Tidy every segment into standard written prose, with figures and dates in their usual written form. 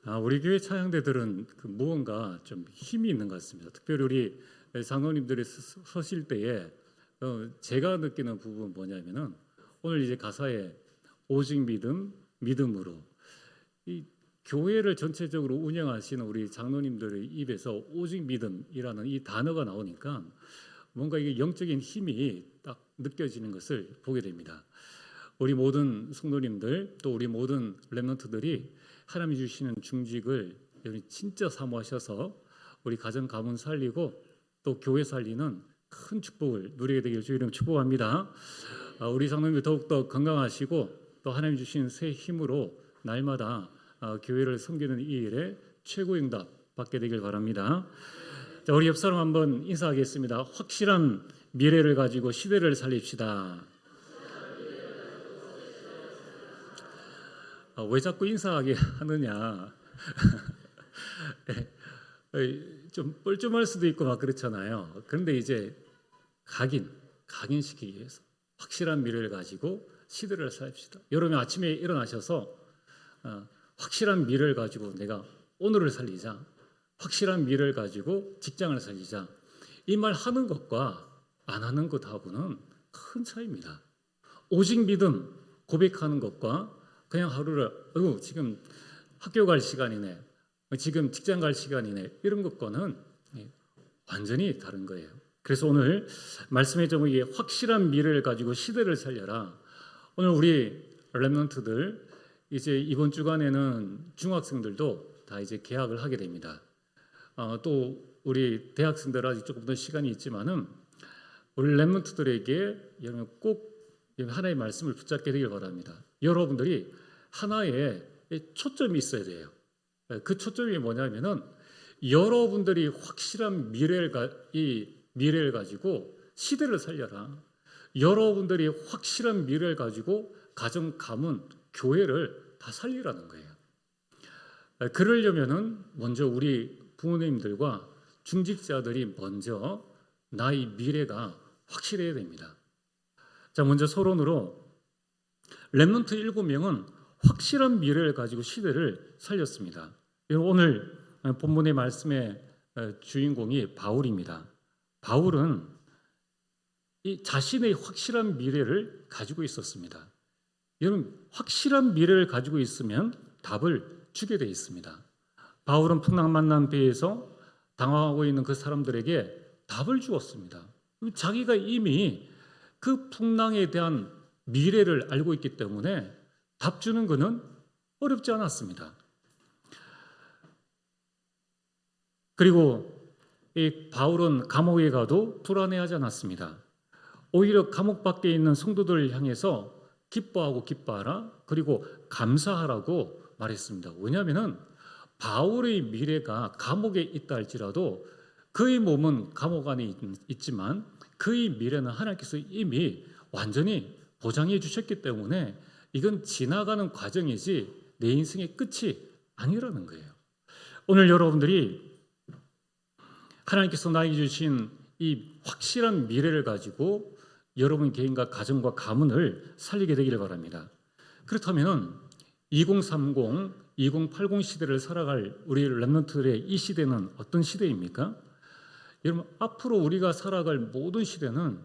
우리 교회 찬양대들은 무언가 좀 힘이 있는 것 같습니다. 특별히 우리 장로님들이 서실 때에 제가 느끼는 부분은 뭐냐면은 오늘 이제 가사에 오직 믿음으로 이 교회를 전체적으로 운영하시는 우리 장로님들의 입에서 오직 믿음이라는 이 단어가 나오니까 뭔가 이게 영적인 힘이 딱 느껴지는 것을 보게 됩니다. 우리 모든 성도님들 또 우리 모든 렘넌트들이 하나님이 주시는 중직을 진짜 사모하셔서 우리 가정 가문 살리고 또 교회 살리는 큰 축복을 누리게 되기를 주의 이름 축복합니다. 우리 장로님들 더욱더 건강하시고 또 하나님 주신 새 힘으로 날마다 교회를 섬기는 이 일에 최고의 응답 받게 되길 바랍니다. 자, 우리 옆 사람 한번 인사하겠습니다. 확실한 미래를 가지고 시대를 살립시다. 왜 자꾸 인사하게 하느냐? 좀 뻘쭘할 수도 있고 막 그렇잖아요. 그런데 이제 각인시키기 위해서 확실한 미래를 가지고 시대를 살립시다. 여러분 아침에 일어나셔서 확실한 미래를 가지고 내가 오늘을 살리자. 확실한 미래를 가지고 직장을 살리자. 이 말 하는 것과 안 하는 것하고는 큰 차이입니다. 오직 믿음 고백하는 것과 그냥 하루를 지금 학교 갈 시간이네, 지금 직장 갈 시간이네 이런 것과는 완전히 다른 거예요. 그래서 오늘 말씀의 제목이 확실한 미래를 가지고 시대를 살려라. 오늘 우리 렘넌트들 이제 이번 주간에는 중학생들도 다 이제 개학을 하게 됩니다. 또 우리 대학생들 아직 조금 더 시간이 있지만은 우리 렘넌트들에게 여러분 꼭 하나의 말씀을 붙잡게 되길 바랍니다. 여러분들이 하나의 초점이 있어야 돼요. 그 초점이 뭐냐면은 여러분들이 확실한 미래를 가지고 시대를 살려라. 여러분들이 확실한 미래를 가지고 가정, 가문, 교회를 다 살리라는 거예요. 그러려면은 먼저 우리 부모님들과 중직자들이 먼저 나의 미래가 확실해야 됩니다. 자, 먼저 서론으로 렘넌트 7명은 확실한 미래를 가지고 시대를 살렸습니다. 오늘 본문의 말씀의 주인공이 바울입니다. 바울은 이 자신의 확실한 미래를 가지고 있었습니다. 여러분 확실한 미래를 가지고 있으면 답을 주게 되어 있습니다. 바울은 풍랑 만난 배에서 당황하고 있는 그 사람들에게 답을 주었습니다. 자기가 이미 그 풍랑에 대한 미래를 알고 있기 때문에 답 주는 것은 어렵지 않았습니다. 그리고 이 바울은 감옥에 가도 불안해하지 않았습니다. 오히려 감옥 밖에 있는 성도들을 향해서 기뻐하라 그리고 감사하라고 말했습니다. 왜냐하면 바울의 미래가 감옥에 있다 할지라도 그의 몸은 감옥 안에 있지만 그의 미래는 하나님께서 이미 완전히 보장해 주셨기 때문에 이건 지나가는 과정이지 내 인생의 끝이 아니라는 거예요. 오늘 여러분들이 하나님께서 나에게 주신 이 확실한 미래를 가지고 여러분 개인과 가정과 가문을 살리게 되기를 바랍니다. 그렇다면 2030, 2080 시대를 살아갈 우리 렘넌트들의 이 시대는 어떤 시대입니까? 여러분 앞으로 우리가 살아갈 모든 시대는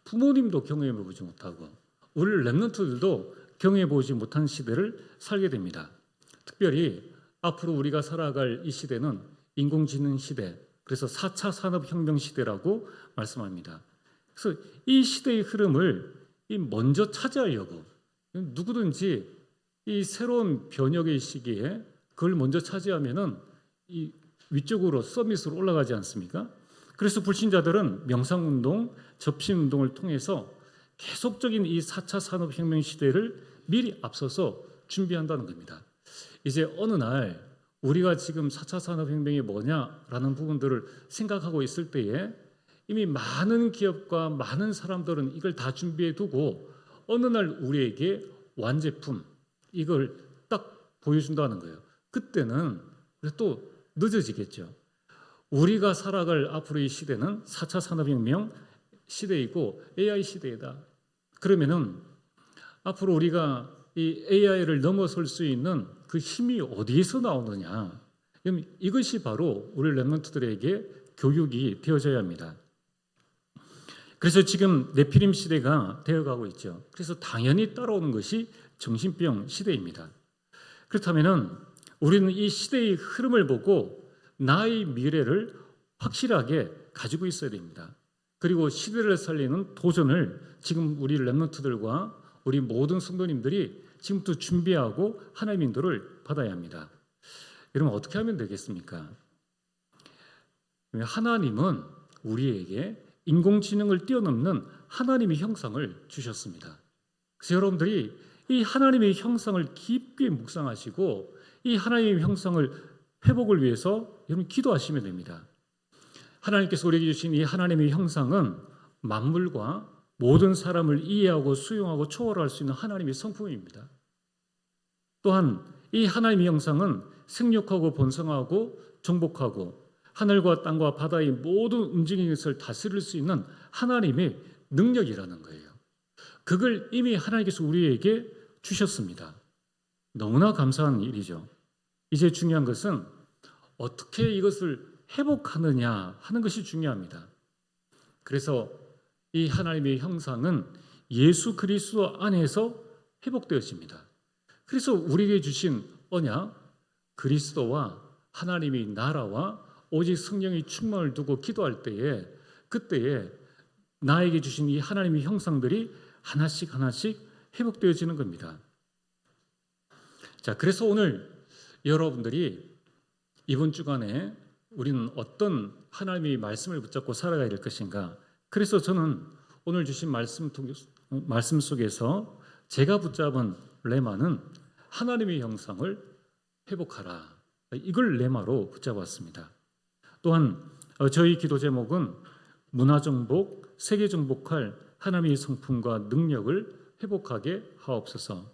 부모님도 경험해 보지 못하고 우리 렘넌트들도 경험해 보지 못한 시대를 살게 됩니다. 특별히 앞으로 우리가 살아갈 이 시대는 인공지능 시대, 그래서 4차 산업혁명 시대라고 말씀합니다. 그래서 이 시대의 흐름을 먼저 차지하려고 누구든지 이 새로운 변혁의 시기에 그걸 먼저 차지하면은 이 위쪽으로 서밋으로 올라가지 않습니까? 그래서 불신자들은 명상운동, 접신운동을 통해서 계속적인 이 4차 산업혁명 시대를 미리 앞서서 준비한다는 겁니다. 이제 어느 날 우리가 지금 4차 산업혁명이 뭐냐라는 부분들을 생각하고 있을 때에 이미 많은 기업과 많은 사람들은 이걸 다 준비해 두고 어느 날 우리에게 완제품 이걸 딱 보여준다는 거예요. 그때는 또 늦어지겠죠. 우리가 살아갈 앞으로의 시대는 4차 산업혁명 시대이고 AI 시대이다. 그러면은 앞으로 우리가 이 AI를 넘어설 수 있는 그 힘이 어디에서 나오느냐? 이것이 바로 우리 렘넌트들에게 교육이 되어져야 합니다. 그래서 지금 네피림 시대가 되어가고 있죠. 그래서 당연히 따라오는 것이 정신병 시대입니다. 그렇다면은 우리는 이 시대의 흐름을 보고 나의 미래를 확실하게 가지고 있어야 됩니다. 그리고 시대를 살리는 도전을 지금 우리 렘넌트들과 우리 모든 성도님들이 지금부터 준비하고 하나님의 인도를 받아야 합니다. 여러분 어떻게 하면 되겠습니까? 하나님은 우리에게 인공지능을 뛰어넘는 하나님의 형상을 주셨습니다. 그래서 여러분들이 이 하나님의 형상을 깊게 묵상하시고 이 하나님의 형상을 회복을 위해서 여러분 기도하시면 됩니다. 하나님께서 우리에게 주신 이 하나님의 형상은 만물과 모든 사람을 이해하고 수용하고 초월할 수 있는 하나님의 성품입니다. 또한 이 하나님의 형상은 생육하고 번성하고 정복하고 하늘과 땅과 바다의 모든 움직이는 것을 다스릴 수 있는 하나님의 능력이라는 거예요. 그걸 이미 하나님께서 우리에게 주셨습니다. 너무나 감사한 일이죠. 이제 중요한 것은 어떻게 이것을 회복하느냐 하는 것이 중요합니다. 그래서 이 하나님의 형상은 예수 그리스도 안에서 회복되어집니다. 그래서 우리에게 주신 언약, 그리스도와 하나님의 나라와 오직 성령의 충만을 두고 기도할 때에 그때에 나에게 주신 이 하나님의 형상들이 하나씩 하나씩 회복되어지는 겁니다. 자, 그래서 오늘 여러분들이 이번 주간에 우리는 어떤 하나님의 말씀을 붙잡고 살아가야 될 것인가? 그래서 저는 오늘 주신 말씀 속에서 제가 붙잡은 레마는 하나님의 형상을 회복하라. 이걸 레마로 붙잡았습니다. 또한 저희 기도 제목은 문화정복, 세계정복할 하나님의 성품과 능력을 회복하게 하옵소서.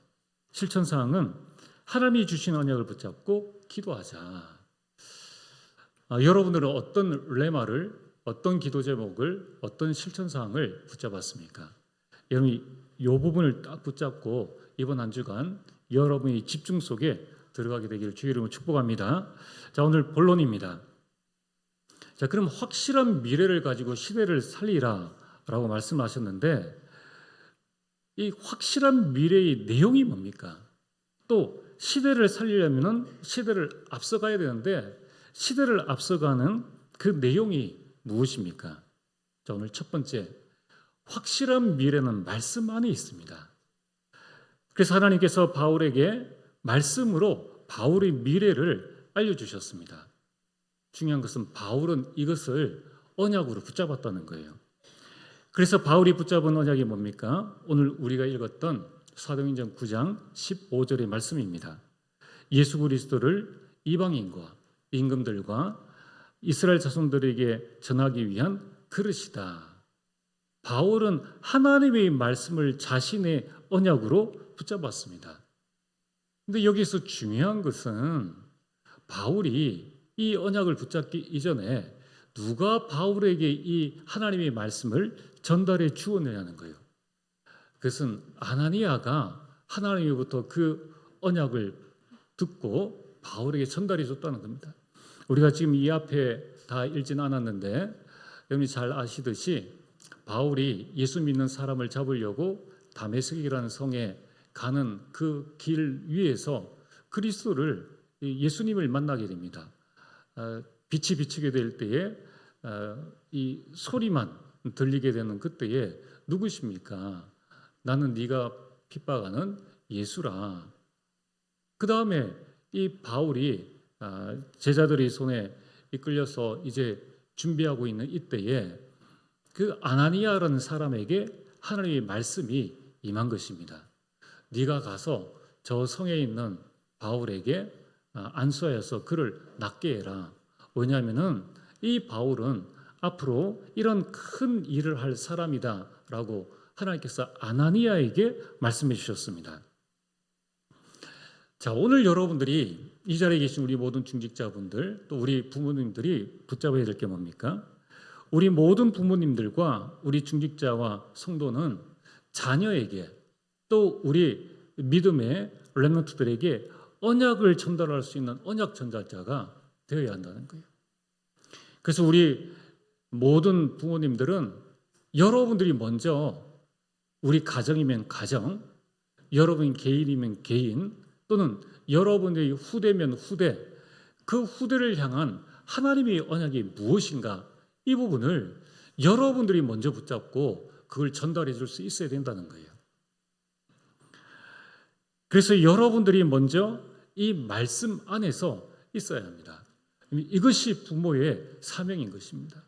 실천사항은 하나님이 주신 언약을 붙잡고 기도하자. 여러분들은 어떤 레마를, 어떤 기도 제목을, 어떤 실천사항을 붙잡았습니까? 여러분이 이 부분을 딱 붙잡고 이번 한 주간 여러분의 집중 속에 들어가게 되기를 주의 이름으로 축복합니다. 자, 오늘 본론입니다. 자, 그럼 확실한 미래를 가지고 시대를 살리라 라고 말씀하셨는데 이 확실한 미래의 내용이 뭡니까? 또 시대를 살리려면 시대를 앞서가야 되는데 시대를 앞서가는 그 내용이 무엇입니까? 자, 오늘 첫 번째, 확실한 미래는 말씀 안에 있습니다. 그래서 하나님께서 바울에게 말씀으로 바울의 미래를 알려주셨습니다. 중요한 것은 바울은 이것을 언약으로 붙잡았다는 거예요. 그래서 바울이 붙잡은 언약이 뭡니까? 오늘 우리가 읽었던 사도행전 9장 15절의 말씀입니다. 예수 그리스도를 이방인과 임금들과 이스라엘 자손들에게 전하기 위한 그릇이다. 바울은 하나님의 말씀을 자신의 언약으로 붙잡았습니다. 근데 여기서 중요한 것은 바울이 이 언약을 붙잡기 이전에 누가 바울에게 이 하나님의 말씀을 전달해 주었느냐는 거예요. 그것은 아나니아가 하나님으로부터 그 언약을 듣고 바울에게 전달해 줬다는 겁니다. 우리가 지금 이 앞에 다 읽진 않았는데 여러분이 잘 아시듯이 바울이 예수 믿는 사람을 잡으려고 다메섹이라는 성에 가는 그 길 위에서 그리스도를 예수님을 만나게 됩니다. 빛이 비치게 될 때에 이 소리만 들리게 되는 그때에 누구십니까? 나는 네가 핍박하는 예수라. 그 다음에 이 바울이 제자들의 손에 이끌려서 이제 준비하고 있는 이때에 그 아나니아라는 사람에게 하나님의 말씀이 임한 것입니다. 네가 가서 저 성에 있는 바울에게 안수하여서 그를 낫게 해라. 왜냐하면은 이 바울은 앞으로 이런 큰 일을 할 사람이다라고 하나님께서 아나니아에게 말씀해 주셨습니다. 자, 오늘 여러분들이 이 자리에 계신 우리 모든 중직자분들 또 우리 부모님들이 붙잡아야 될 게 뭡니까? 우리 모든 부모님들과 우리 중직자와 성도는 자녀에게 또 우리 믿음의 렘넌트들에게 언약을 전달할 수 있는 언약 전달자가 되어야 한다는 거예요. 그래서 우리 모든 부모님들은 여러분들이 먼저 우리 가정이면 가정, 여러분 개인이면 개인, 또는 여러분들이 후대면 후대, 그 후대를 향한 하나님의 언약이 무엇인가, 이 부분을 여러분들이 먼저 붙잡고 그걸 전달해 줄 수 있어야 된다는 거예요. 그래서 여러분들이 먼저 이 말씀 안에서 있어야 합니다. 이것이 부모의 사명인 것입니다.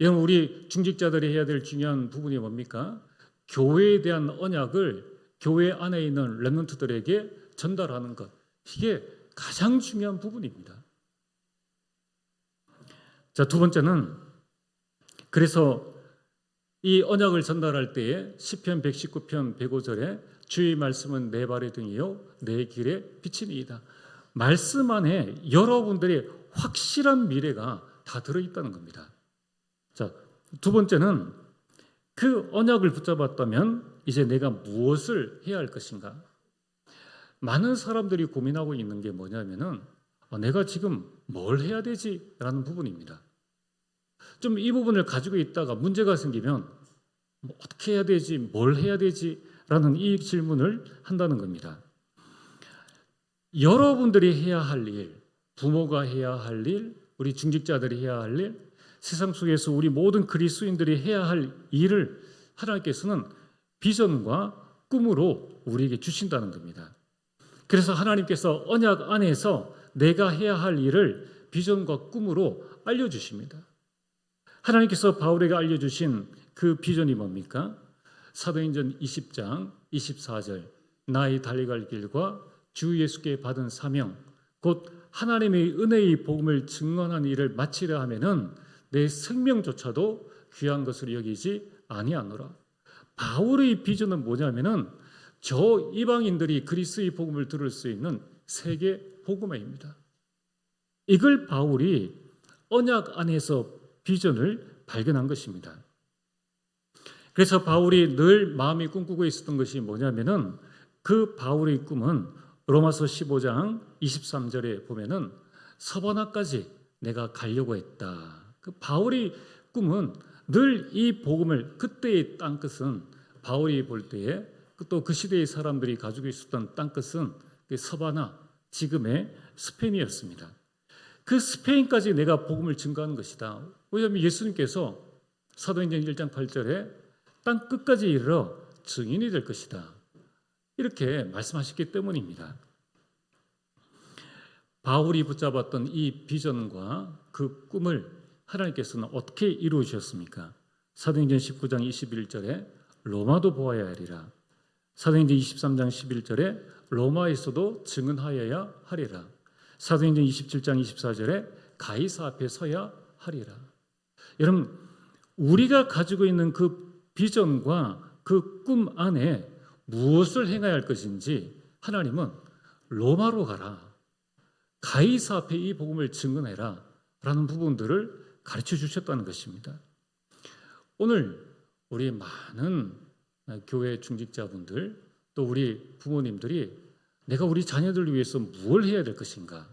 여러분, 우리 중직자들이 해야 될 중요한 부분이 뭡니까? 교회에 대한 언약을 교회 안에 있는 렘넌트들에게 전달하는 것, 이게 가장 중요한 부분입니다. 자, 두 번째는, 그래서 이 언약을 전달할 때에 시편 119편 105절에 주의 말씀은 내 발의 등이요 내 길에 빛이니이다. 말씀 안에 여러분들의 확실한 미래가 다 들어있다는 겁니다. 자, 두 번째는 그 언약을 붙잡았다면 이제 내가 무엇을 해야 할 것인가? 많은 사람들이 고민하고 있는 게 뭐냐면은 내가 지금 뭘 해야 되지? 라는 부분입니다. 좀 이 부분을 가지고 있다가 문제가 생기면 어떻게 해야 되지? 뭘 해야 되지? 라는 이 질문을 한다는 겁니다. 여러분들이 해야 할 일, 부모가 해야 할 일, 우리 중직자들이 해야 할 일, 세상 속에서 우리 모든 그리스도인들이 해야 할 일을 하나님께서는 비전과 꿈으로 우리에게 주신다는 겁니다. 그래서 하나님께서 언약 안에서 내가 해야 할 일을 비전과 꿈으로 알려주십니다. 하나님께서 바울에게 알려주신 그 비전이 뭡니까? 사도행전 20장 24절, 나의 달려갈 길과 주 예수께 받은 사명, 곧 하나님의 은혜의 복음을 증언한 일을 마치려 하면은 내 생명조차도 귀한 것으로 여기지 아니하노라. 바울의 비전은 뭐냐면은 저 이방인들이 그리스도의 복음을 들을 수 있는 세계 복음화입니다. 이걸 바울이 언약 안에서 비전을 발견한 것입니다. 그래서 바울이 늘 마음이 꿈꾸고 있었던 것이 뭐냐면은 그 바울의 꿈은 로마서 15장 23절에 보면은 서바나까지 내가 가려고 했다. 그 바울의 꿈은 늘 이 복음을, 그때의 땅끝은 바울이 볼 때에 또 그 시대의 사람들이 가지고 있었던 땅끝은 서바나, 지금의 스페인이었습니다. 그 스페인까지 내가 복음을 증거하는 것이다. 왜냐하면 예수님께서 사도행전 1장 8절에 땅 끝까지 이르러 증인이 될 것이다, 이렇게 말씀하셨기 때문입니다. 바울이 붙잡았던 이 비전과 그 꿈을 하나님께서는 어떻게 이루어주셨습니까? 사도행전 19장 21절에 로마도 보아야 하리라. 사도행전 23장 11절에 로마에서도 증언하여야 하리라. 사도행전 27장 24절에 가이사 앞에 서야 하리라. 여러분, 우리가 가지고 있는 그 비전과 그 꿈 안에 무엇을 행해야 할 것인지 하나님은 로마로 가라, 가이사 앞에 이 복음을 증언해라 라는 부분들을 가르쳐 주셨다는 것입니다. 오늘 우리 많은 교회 중직자분들, 또 우리 부모님들이 내가 우리 자녀들을 위해서 무엇을 해야 될 것인가,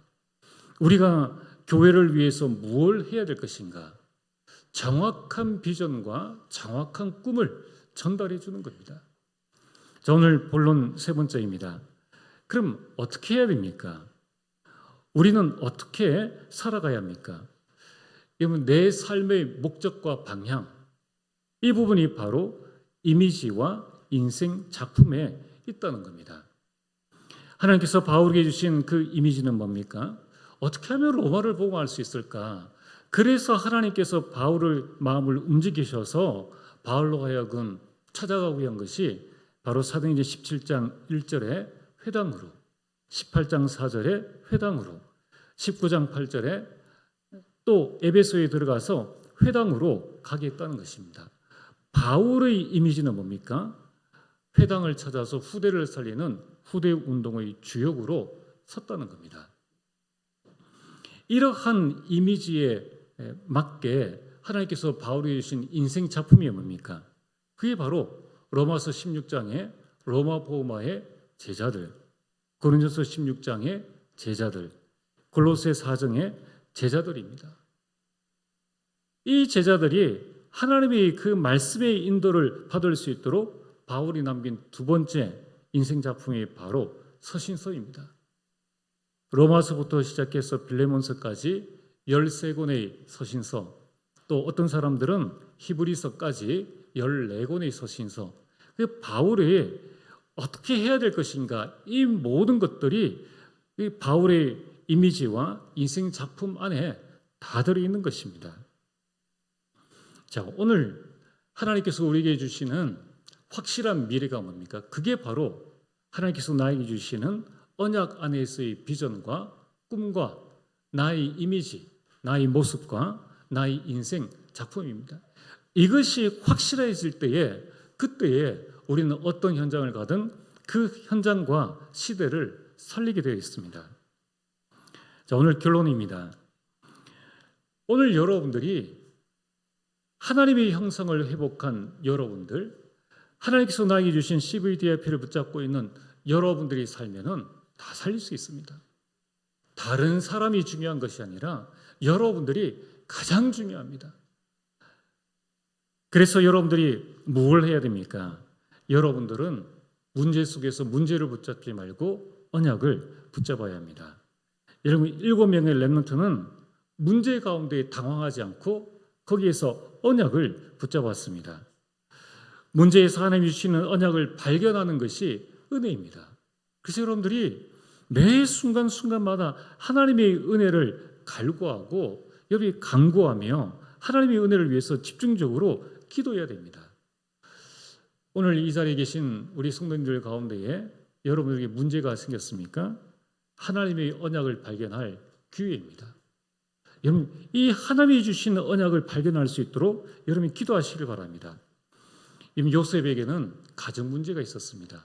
우리가 교회를 위해서 무엇을 해야 될 것인가, 정확한 비전과 정확한 꿈을 전달해 주는 겁니다. 자, 오늘 본론 세 번째입니다. 그럼 어떻게 해야 됩니까? 우리는 어떻게 살아가야 합니까? 여러분, 내 삶의 목적과 방향, 이 부분이 바로 이미지와 인생 작품에 있다는 겁니다. 하나님께서 바울에게 주신 그 이미지는 뭡니까? 어떻게 하면 로마를 복음할 수 있을까? 그래서 하나님께서 바울의 마음을 움직이셔서 바울로 하여금 찾아가고 한 것이 바로 사도행전 17장 1절에 회당으로, 18장 4절에 회당으로, 19장 8절에 또 에베소에 들어가서 회당으로 가게 했다는 것입니다. 바울의 이미지는 뭡니까? 회당을 찾아서 후대를 살리는 후대 운동의 주역으로 섰다는 겁니다. 이러한 이미지에 맞게 하나님께서 바울에게 주신 인생 작품이 뭡니까? 그게 바로 로마서 16장의 로마 복음화의 제자들, 고린도서 16장의 제자들, 골로새 4장의 제자들입니다. 이 제자들이 하나님의 그 말씀의 인도를 받을 수 있도록 바울이 남긴 두 번째 인생 작품이 바로 서신서입니다. 로마서부터 시작해서 빌레몬서까지 13권의 서신서, 또 어떤 사람들은 히브리서까지 14권의 서신서, 그 바울이 어떻게 해야 될 것인가, 이 모든 것들이 이 바울의 이미지와 인생 작품 안에 다 들어있는 것입니다. 자, 오늘 하나님께서 우리에게 주시는 확실한 미래가 뭡니까? 그게 바로 하나님께서 나에게 주시는 언약 안에서의 비전과 꿈과 나의 이미지, 나의 모습과 나의 인생 작품입니다. 이것이 확실해질 때에, 그때에 우리는 어떤 현장을 가든 그 현장과 시대를 살리게 되어 있습니다. 자, 오늘 결론입니다. 오늘 여러분들이 하나님의 형상을 회복한 여러분들, 하나님께서 나에게 주신 CVDIP를 붙잡고 있는 여러분들이 살면은 다 살릴 수 있습니다. 다른 사람이 중요한 것이 아니라 여러분들이 가장 중요합니다. 그래서 여러분들이 뭘 해야 됩니까? 여러분들은 문제 속에서 문제를 붙잡지 말고 언약을 붙잡아야 합니다. 여러분, 7명의 렘넌트는 문제 가운데 당황하지 않고 거기에서 언약을 붙잡았습니다. 문제에서 하나님이 주시는 언약을 발견하는 것이 은혜입니다. 그래서 여러분들이 매 순간순간마다 하나님의 은혜를 갈구하고 여기 간구하며 하나님의 은혜를 위해서 집중적으로 기도해야 됩니다. 오늘 이 자리에 계신 우리 성도님들 가운데에 여러분에게 문제가 생겼습니까? 하나님의 언약을 발견할 기회입니다. 여러분, 이 하나님이 주시는 언약을 발견할 수 있도록 여러분이 기도하시길 바랍니다. 요셉에게는 가정 문제가 있었습니다.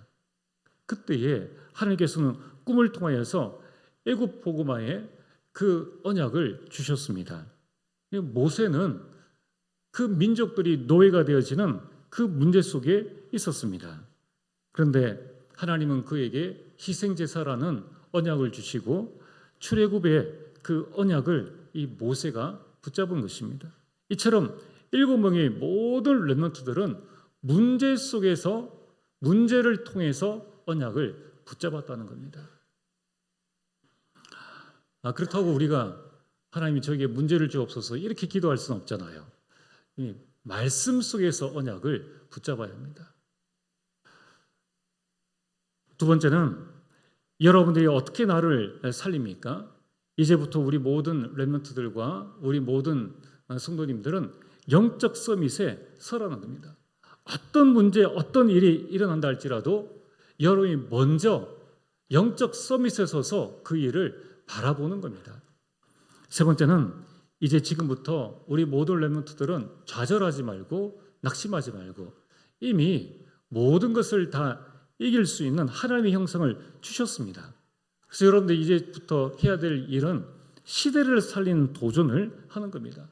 그때에 하나님께서는 꿈을 통하여서 애굽 보고마에 그 언약을 주셨습니다. 모세는 그 민족들이 노예가 되어지는 그 문제 속에 있었습니다. 그런데 하나님은 그에게 희생제사라는 언약을 주시고 출애굽의 그 언약을 이 모세가 붙잡은 것입니다. 이처럼 7명의 모든 렘넌트들은 문제 속에서 문제를 통해서 언약을 붙잡았다는 겁니다. 그렇다고 우리가 하나님이 저에게 문제를 주옵소서 이렇게 기도할 수는 없잖아요. 이 말씀 속에서 언약을 붙잡아야 합니다. 두 번째는 여러분들이 어떻게 나를 살립니까? 이제부터 우리 모든 렘넌트들과 우리 모든 성도님들은 영적 서밋에 서라는 겁니다. 어떤 문제, 어떤 일이 일어난다 할지라도 여러분이 먼저 영적 서밋에 서서 그 일을 바라보는 겁니다. 세 번째는 이제 지금부터 우리 모든 렘넌트들은 좌절하지 말고 낙심하지 말고 이미 모든 것을 다 이길 수 있는 하나님의 형상을 주셨습니다. 그래서 여러분들 이제부터 해야 될 일은 시대를 살리는 도전을 하는 겁니다.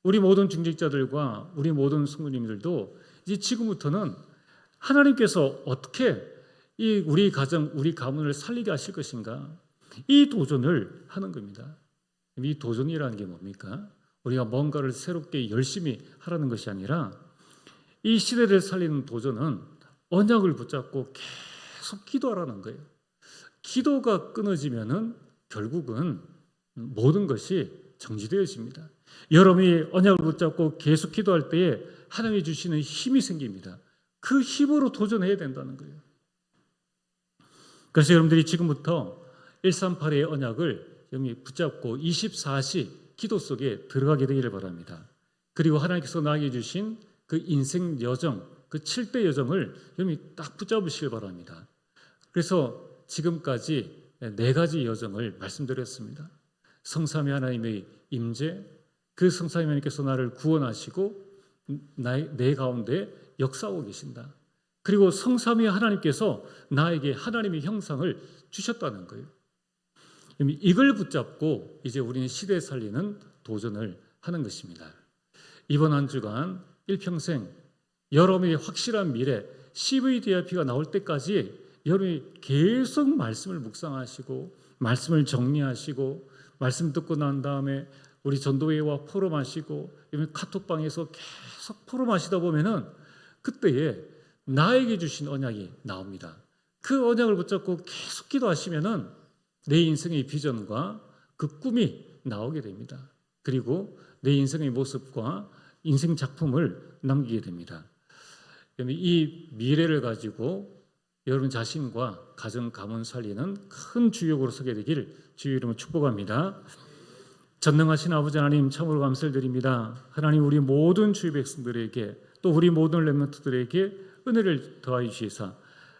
우리 모든 중직자들과 우리 모든 성도님들도 이제 지금부터는 하나님께서 어떻게 이 우리 가정, 우리 가문을 살리게 하실 것인가, 이 도전을 하는 겁니다. 이 도전이라는 게 뭡니까? 우리가 뭔가를 새롭게 열심히 하라는 것이 아니라 이 시대를 살리는 도전은 언약을 붙잡고 계속 기도하라는 거예요. 기도가 끊어지면은 결국은 모든 것이 정지되어집니다. 여러분이 언약을 붙잡고 계속 기도할 때에 하나님이 주시는 힘이 생깁니다. 그 힘으로 도전해야 된다는 거예요. 그래서 여러분들이 지금부터 138의 언약을 여러분이 붙잡고 24시 기도 속에 들어가게 되기를 바랍니다. 그리고 하나님께서 나에게 주신 그 인생 여정, 그 7대 여정을 여러분이 딱 붙잡으시길 바랍니다. 그래서 지금까지 4가지 여정을 말씀드렸습니다. 성삼위 하나님의 임재, 그 성삼위 하나님께서 나를 구원하시고 내 가운데 역사하고 계신다. 그리고 성삼위 하나님께서 나에게 하나님의 형상을 주셨다는 거예요. 이걸 붙잡고 이제 우리는 시대 살리는 도전을 하는 것입니다. 이번 한 주간 일평생 여러분의 확실한 미래 CVDIP가 나올 때까지 여러분이 계속 말씀을 묵상하시고 말씀을 정리하시고 말씀 듣고 난 다음에 우리 전도회와 포럼하시고 카톡방에서 계속 포럼하시다 보면은 그때에 나에게 주신 언약이 나옵니다. 그 언약을 붙잡고 계속 기도하시면은 내 인생의 비전과 그 꿈이 나오게 됩니다. 그리고 내 인생의 모습과 인생 작품을 남기게 됩니다. 이 미래를 가지고 여러분 자신과 가정 가문 살리는 큰 주역으로 서게 되길 주의 이름으로 축복합니다. 전능하신 아버지 하나님 참으로 감사를 드립니다. 하나님 우리 모든 주의 백성들에게 또 우리 모든 렘넌트들에게 은혜를 더하여 주시사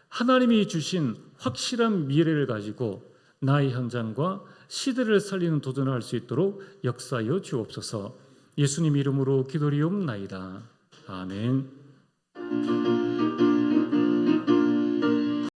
하나님이 주신 확실한 미래를 가지고 나의 현장과 시대를 살리는 도전을 할 수 있도록 역사하여 주옵소서. 예수님 이름으로 기도리옵나이다. 아멘.